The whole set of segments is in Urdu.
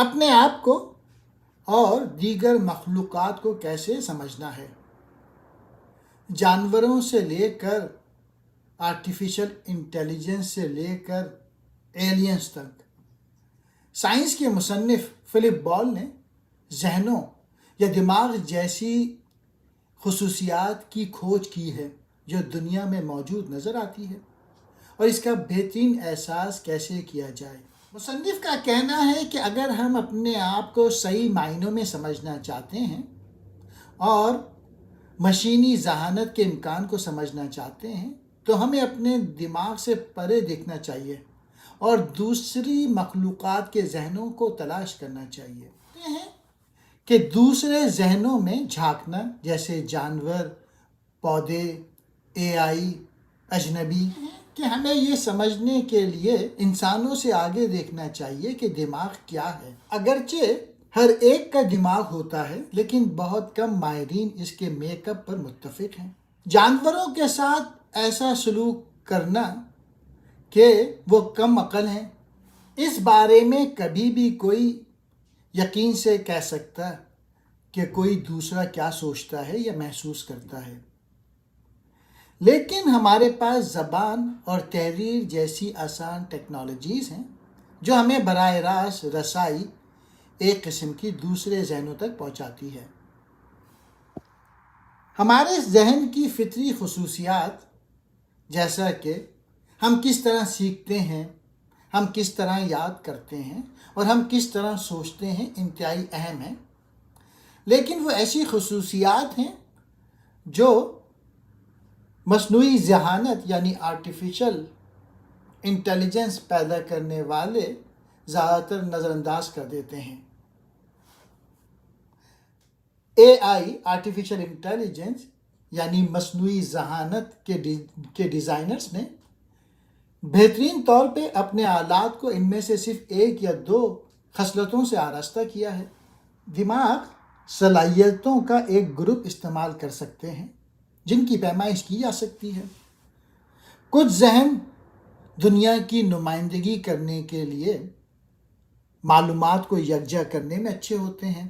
اپنے آپ کو اور دیگر مخلوقات کو کیسے سمجھنا ہے۔ جانوروں سے لے کر آرٹیفیشل انٹیلیجنس سے لے کر ایلینز تک، سائنس کے مصنف فلپ بال نے ذہنوں یا دماغ جیسی خصوصیات کی کھوج کی ہے جو دنیا میں موجود نظر آتی ہے، اور اس کا بہترین احساس کیسے کیا جائے۔ مصنف کا کہنا ہے کہ اگر ہم اپنے آپ کو صحیح معنوں میں سمجھنا چاہتے ہیں اور مشینی ذہانت کے امکان کو سمجھنا چاہتے ہیں تو ہمیں اپنے دماغ سے پرے دیکھنا چاہیے اور دوسری مخلوقات کے ذہنوں کو تلاش کرنا چاہیے۔ کہتے ہیں کہ دوسرے ذہنوں میں جھانکنا، جیسے جانور، پودے، AI، اجنبی، کہ ہمیں یہ سمجھنے کے لیے انسانوں سے آگے دیکھنا چاہیے کہ دماغ کیا ہے۔ اگرچہ ہر ایک کا دماغ ہوتا ہے، لیکن بہت کم ماہرین اس کے میک اپ پر متفق ہیں۔ جانوروں کے ساتھ ایسا سلوک کرنا کہ وہ کم عقل ہیں، اس بارے میں کبھی بھی کوئی یقین سے کہہ سکتا کہ کوئی دوسرا کیا سوچتا ہے یا محسوس کرتا ہے۔ لیکن ہمارے پاس زبان اور تحریر جیسی آسان ٹیکنالوجیز ہیں جو ہمیں براہ راست رسائی ایک قسم کی دوسرے ذہنوں تک پہنچاتی ہے۔ ہمارے ذہن کی فطری خصوصیات، جیسا کہ ہم کس طرح سیکھتے ہیں، ہم کس طرح یاد کرتے ہیں اور ہم کس طرح سوچتے ہیں، انتہائی اہم ہیں، لیکن وہ ایسی خصوصیات ہیں جو مصنوعی ذہانت یعنی آرٹیفیشل انٹیلیجنس پیدا کرنے والے زیادہ تر نظر انداز کر دیتے ہیں۔ AI آرٹیفیشل انٹیلیجنس یعنی مصنوعی ذہانت کے ڈیزائنرز نے بہترین طور پہ اپنے آلات کو ان میں سے صرف ایک یا دو خصلتوں سے آراستہ کیا ہے۔ دماغ صلاحیتوں کا ایک گروپ استعمال کر سکتے ہیں جن کی پیمائش کی جا سکتی ہے۔ کچھ ذہن دنیا کی نمائندگی کرنے کے لیے معلومات کو یکجا کرنے میں اچھے ہوتے ہیں۔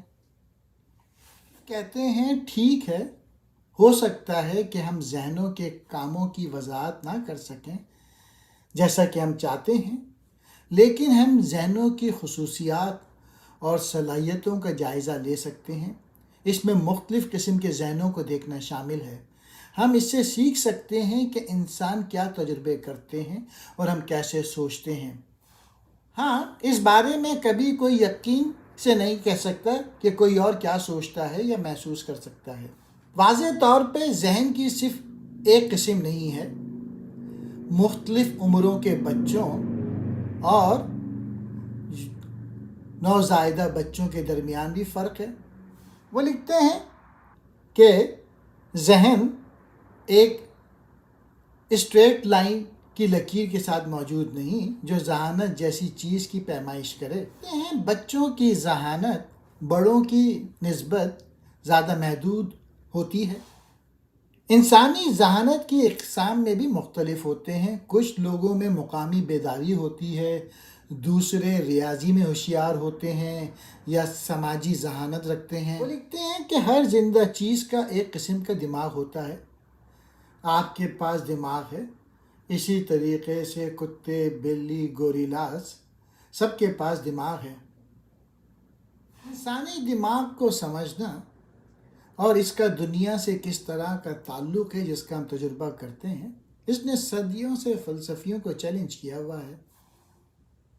کہتے ہیں ٹھیک ہے، ہو سکتا ہے کہ ہم ذہنوں کے کاموں کی وضاحت نہ کر سکیں جیسا کہ ہم چاہتے ہیں، لیکن ہم ذہنوں کی خصوصیات اور صلاحیتوں کا جائزہ لے سکتے ہیں۔ اس میں مختلف قسم کے ذہنوں کو دیکھنا شامل ہے۔ ہم اس سے سیکھ سکتے ہیں کہ انسان کیا تجربے کرتے ہیں اور ہم کیسے سوچتے ہیں۔ ہاں، اس بارے میں کبھی کوئی یقین سے نہیں کہہ سکتا کہ کوئی اور کیا سوچتا ہے یا محسوس کر سکتا ہے۔ واضح طور پہ ذہن کی صرف ایک قسم نہیں ہے۔ مختلف عمروں کے بچوں اور نوزائیدہ بچوں کے درمیان بھی فرق ہے۔ وہ لکھتے ہیں کہ ذہن ایک اسٹریٹ لائن کی لکیر کے ساتھ موجود نہیں جو ذہانت جیسی چیز کی پیمائش کرے۔ کہتے ہیں بچوں کی ذہانت بڑوں کی نسبت زیادہ محدود ہوتی ہے۔ انسانی ذہانت کی اقسام میں بھی مختلف ہوتے ہیں۔ کچھ لوگوں میں مقامی بیداری ہوتی ہے، دوسرے ریاضی میں ہوشیار ہوتے ہیں یا سماجی ذہانت رکھتے ہیں۔ وہ لکھتے ہیں کہ ہر زندہ چیز کا ایک قسم کا دماغ ہوتا ہے۔ آپ کے پاس دماغ ہے، اسی طریقے سے کتے، بلی، گوریلاز سب کے پاس دماغ ہے۔ انسانی دماغ کو سمجھنا اور اس کا دنیا سے کس طرح کا تعلق ہے جس کا ہم تجربہ کرتے ہیں، اس نے صدیوں سے فلسفیوں کو چیلنج کیا ہوا ہے۔